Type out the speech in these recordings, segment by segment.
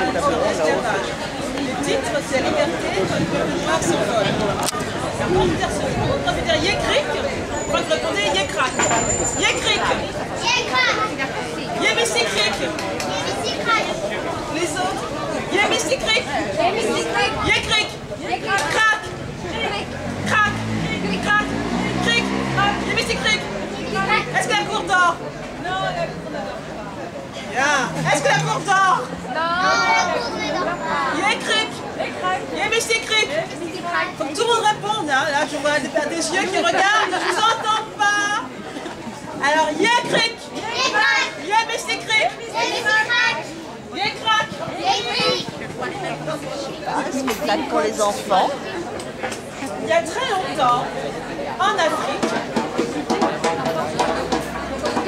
l'esclavage. Le titre, c'est La liberté quand le peuple noir s'envole. Quand vous dire Yékrik, quand vous répondez Yékrak. Yékrik. Yémissikrik. Les autres. Yémissikrik. Yékrik. Krak. Krak. Krak. Krik. Yémissikrik. Est-ce que la cour dort? Non, la cour ne dort pas. Bien. Est-ce que la cour dort? Non, la cour ne dort pas. Yékrik. Yémissikrik. Faut que tout le monde réponde. Hein. Là, je vois des yeux qui regardent. Je ne vous entends pas. Alors, Yékrik. Yémissikrik. Yékrak. Un spectacle pour les enfants. Il y a très longtemps, en Afrique,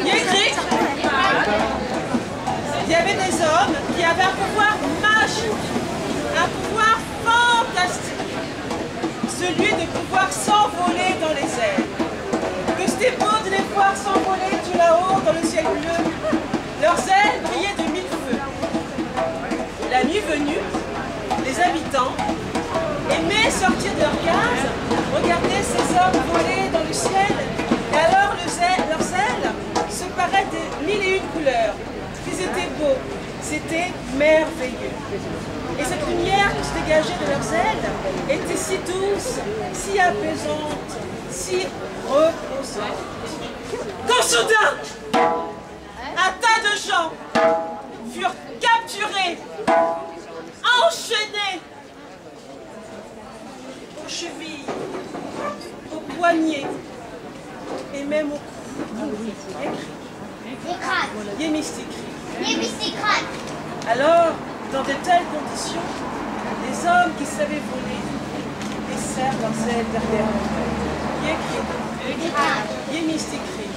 Yékrik, il y avait des hommes qui avaient un pouvoir magique, un pouvoir fantastique, celui de pouvoir s'envoler dans les airs. Que c'était beau de les voir s'envoler tout là-haut dans le ciel bleu. Leurs ailes brillaient de mille feux. La nuit venue, les habitants aimaient sortir de leur case, regarder ces hommes voler dans le ciel, et alors leurs ailes se paraient de mille et une couleurs. Ils étaient beaux, c'était merveilleux. Et cette lumière qui se dégageait de leurs ailes était si douce, si apaisante, si reposante. Quand soudain, un tas de gens furent capturés, enchaînés aux chevilles, aux poignets et même au cou. Yémissikrik. Alors, dans de telles conditions, les hommes qui savaient voler laissèrent leurs ailes derrière eux. Yémissikrik.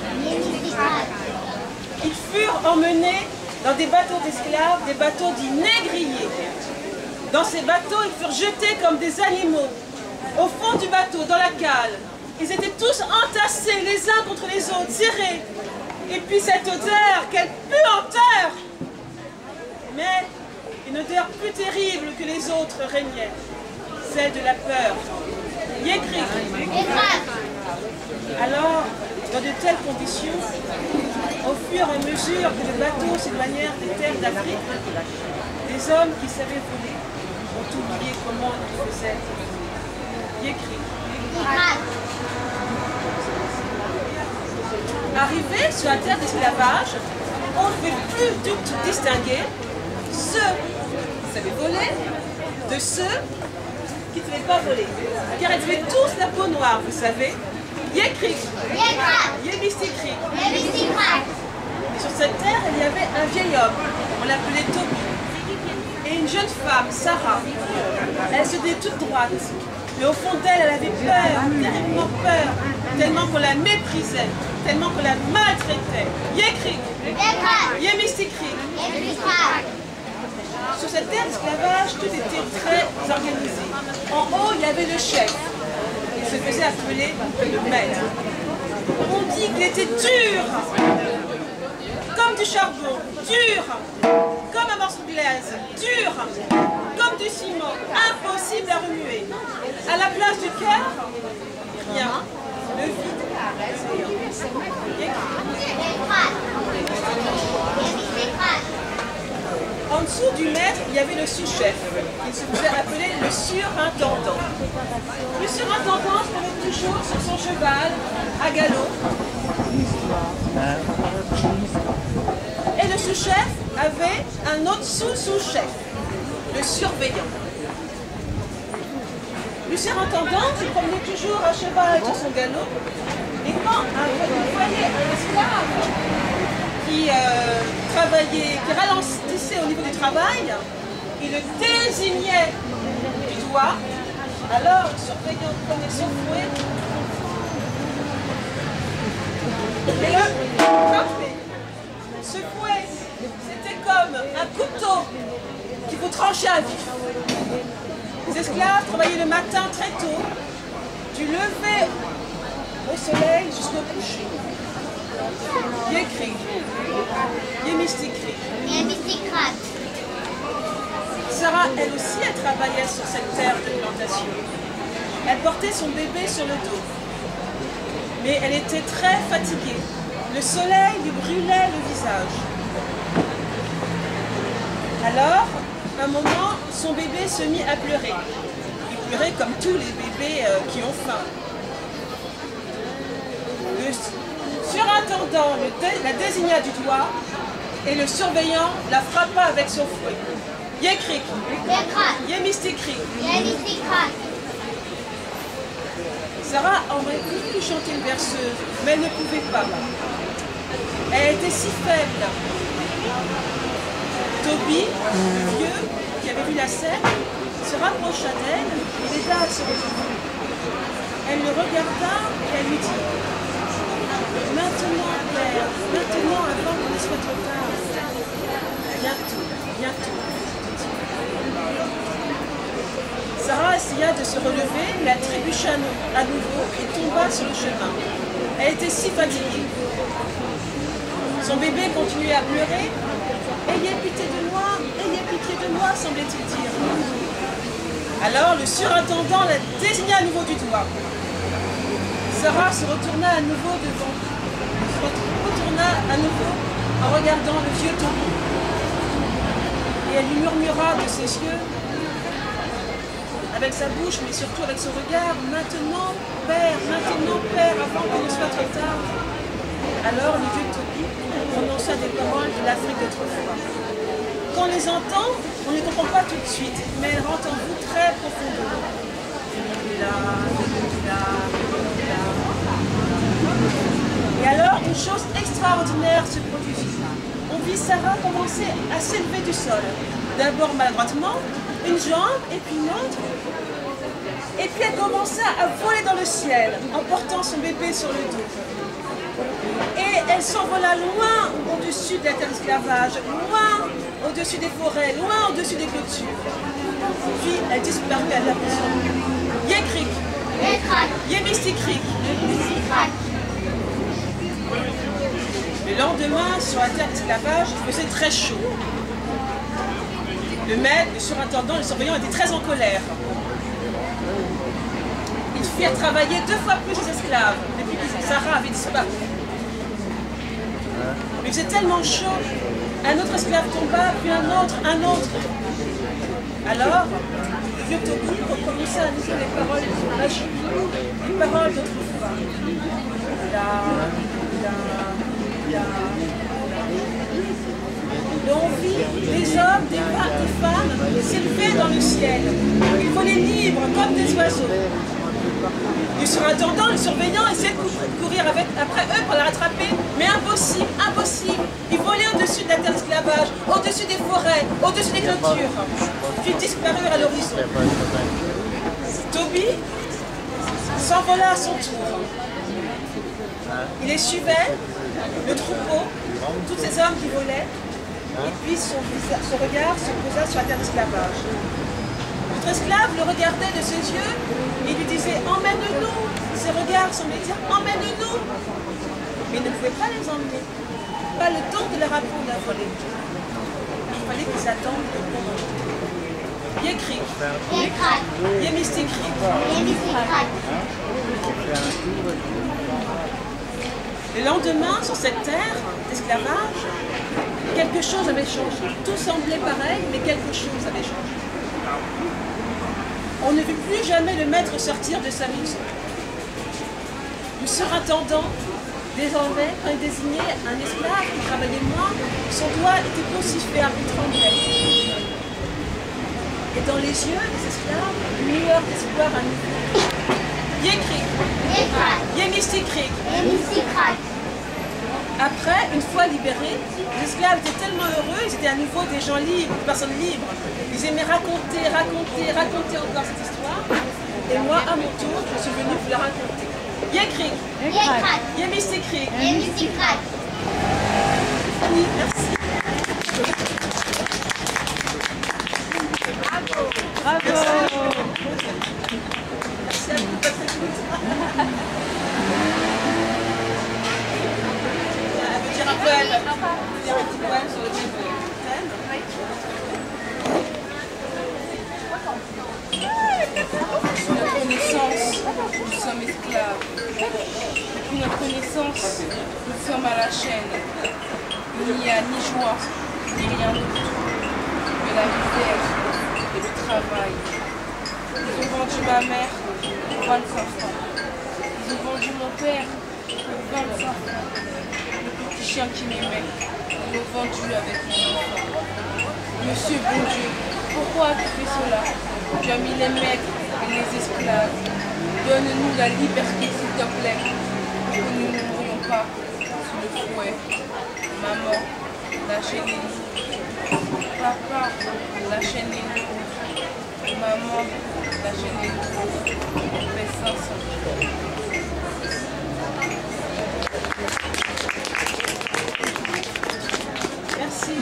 Ils furent emmenés dans des bateaux d'esclaves, des bateaux dits négriers. Dans ces bateaux, ils furent jetés comme des animaux, au fond du bateau, dans la cale. Ils étaient tous entassés les uns contre les autres, serrés. Et puis cette odeur, quelle puanteur! Mais une odeur plus terrible que les autres régnait, celle de la peur. Yékrik. Alors, dans de telles conditions, au fur et à mesure que les bateaux s'éloignèrent des terres d'Afrique, les hommes qui savaient voler ont oublié comment ils faisaient. Yékrik. Arrivés sur la terre d'esclavage, on ne pouvait plus tout distinguer ceux qui savaient voler de ceux qui ne savaient pas voler. Car ils avaient tous la peau noire, vous savez. Yékrik. Yémissikrik. Et sur cette terre, il y avait un vieil homme, on l'appelait Tobi, et une jeune femme, Sarah. Elle se tenait toute droite, mais au fond d'elle, elle avait peur, terriblement peur, tellement qu'on la méprisait, tellement qu'on la maltraitait. Yékrik. Yémissikrik. Sur cette terre d'esclavage, tout était très organisé. En haut, il y avait le chef. Il se faisait appeler le maître. On dit qu'il était dur, comme du charbon, dur, comme un morceau de glaise, dur, comme du ciment, impossible à remuer. À la place du cœur, rien, le vide. En dessous du maître, il y avait le sous-chef, qui se faisait appeler le surintendant. Le surintendant se trouvait toujours sur son cheval, à galop. Et le sous-chef avait un autre sous-sous-chef, le surveillant. Le surintendant se promenait toujours à cheval sur son galop. Et quand vous voyez un esclave qui travaillait, qui ralentissait au niveau du travail, il le désignait du doigt. Alors le surveillant prenait son fouet et le frappait. Ce fouet, c'était comme un couteau qui vous tranchait à vif. Les esclaves travaillaient le matin très tôt, du lever au soleil jusqu'au coucher. Yékrik. Yémissikrik. Sarah, elle aussi, elle travaillait sur cette terre de plantation. Elle portait son bébé sur le dos. Mais elle était très fatiguée. Le soleil lui brûlait le visage. Alors, à un moment, son bébé se mit à pleurer. Il pleurait comme tous les bébés qui ont faim. Le surintendant la désigna du doigt et le surveillant la frappa avec son fouet. Yekrik, Yemistikrik. Sarah aurait voulu chanter une berceuse, mais elle ne pouvait pas. Elle était si faible. Toby, le vieux, qui avait vu la scène, se rapprocha d'elle et l'aida à se relever. Elle le regarda et elle lui dit « Maintenant, père, maintenant, avant qu'il ne soit trop tard. Bientôt, bientôt. » Sarah essaya de se relever, mais elle trébucha à nouveau et tomba sur le chemin. Elle était si fatiguée. Son bébé continuait à pleurer. « Ayez pitié de moi, semblait-il dire. » Alors le surintendant la désigna à nouveau du doigt. Sarah se retourna à nouveau en regardant le vieux Toby. Et elle lui murmura de ses yeux, avec sa bouche, mais surtout avec son regard, « Maintenant, père, avant qu'il ne soit trop tard. » Alors le vieux Toby prononça des paroles de l'Afrique d'autrefois. Quand on les entend, on ne les comprend pas tout de suite, mais elles rentrent en vous très profondément. Et alors, une chose extraordinaire se produisit. On vit Sarah commencer à s'élever du sol. D'abord maladroitement, une jambe, et puis une autre. Et puis elle commença à voler dans le ciel, en portant son bébé sur le dos. Et elle s'envola loin au-dessus de la terre d'esclavage, loin au-dessus des forêts, loin au-dessus des clôtures. Puis elle disparut à l'horizon. Yekrik, Yemistikrik. Le lendemain, sur la terre d'esclavage, il faisait très chaud. Le maître, le surintendant, le surveillant étaient très en colère. Ils firent travailler 2 fois plus les esclaves depuis que Sarah avait disparu. Mais il faisait tellement chaud, un autre esclave tomba, puis un autre. Alors, le vieux Toby recommença à nouveau les paroles magiques, les paroles d'autrefois. On vit des hommes, des femmes s'élever dans le ciel. Ils volaient libres comme des oiseaux. Le surintendant, le surveillant essayaient de courir après eux pour la rattraper, mais impossible. Ils volaient au-dessus de la terre d'esclavage, au-dessus des forêts, au-dessus des clôtures. Puis ils disparurent à l'horizon. Toby s'envola à son tour. Il les suivait, le troupeau, tous ces hommes qui volaient, et puis son regard se posa sur la terre d'esclavage. Notre esclave le regardait de ses yeux et lui disait « Emmène-nous !» Ses regards semblaient dire « Emmène-nous !» Mais il ne pouvait pas les emmener. Pas le temps de leur apprendre à voler. Il fallait qu'ils attendent le bon moment. Yekrik, Yemistikrik. Le lendemain, sur cette terre d'esclavage, quelque chose avait changé. Tout semblait pareil, mais quelque chose avait changé. On ne vit plus jamais le maître sortir de sa maison. Le surintendant, désormais, quand il désignait un esclave qui travaillait moins, son doigt était poussifé, il tremblait. Et dans les yeux des esclaves, une lueur d'espoir à nouveau. Yekrik, Yemistikrik. Après, une fois libérés, les esclaves étaient tellement heureux, ils étaient à nouveau des gens libres, des personnes libres. Ils aimaient raconter encore cette histoire. Et moi, à mon tour, je suis venue vous la raconter. Yekrik, Yemistikrik. Oui, merci. Bravo. Merci à vous, Patrick. Un petit poème sur le thème. sommes esclaves. Depuis notre naissance, nous sommes à la chaîne. Il n'y a ni joie, ni rien d'autre que la misère et le travail. Ils ont vendu ma mère pour 25 francs. Ils ont vendu mon père pour 25 francs. Le petit chien qui m'aimait, ils l'ont vendu avec mon enfant. Monsieur bon Dieu, pourquoi as-tu fait cela? Tu as mis les maîtres et les esclaves. Donne-nous la liberté, s'il te plaît, pour que nous ne mourions pas sous le fouet. Maman, lâchez-les-nous. Papa, lâchez-les-nous. Maman, lâchez-les-nous. Fais 500. Merci.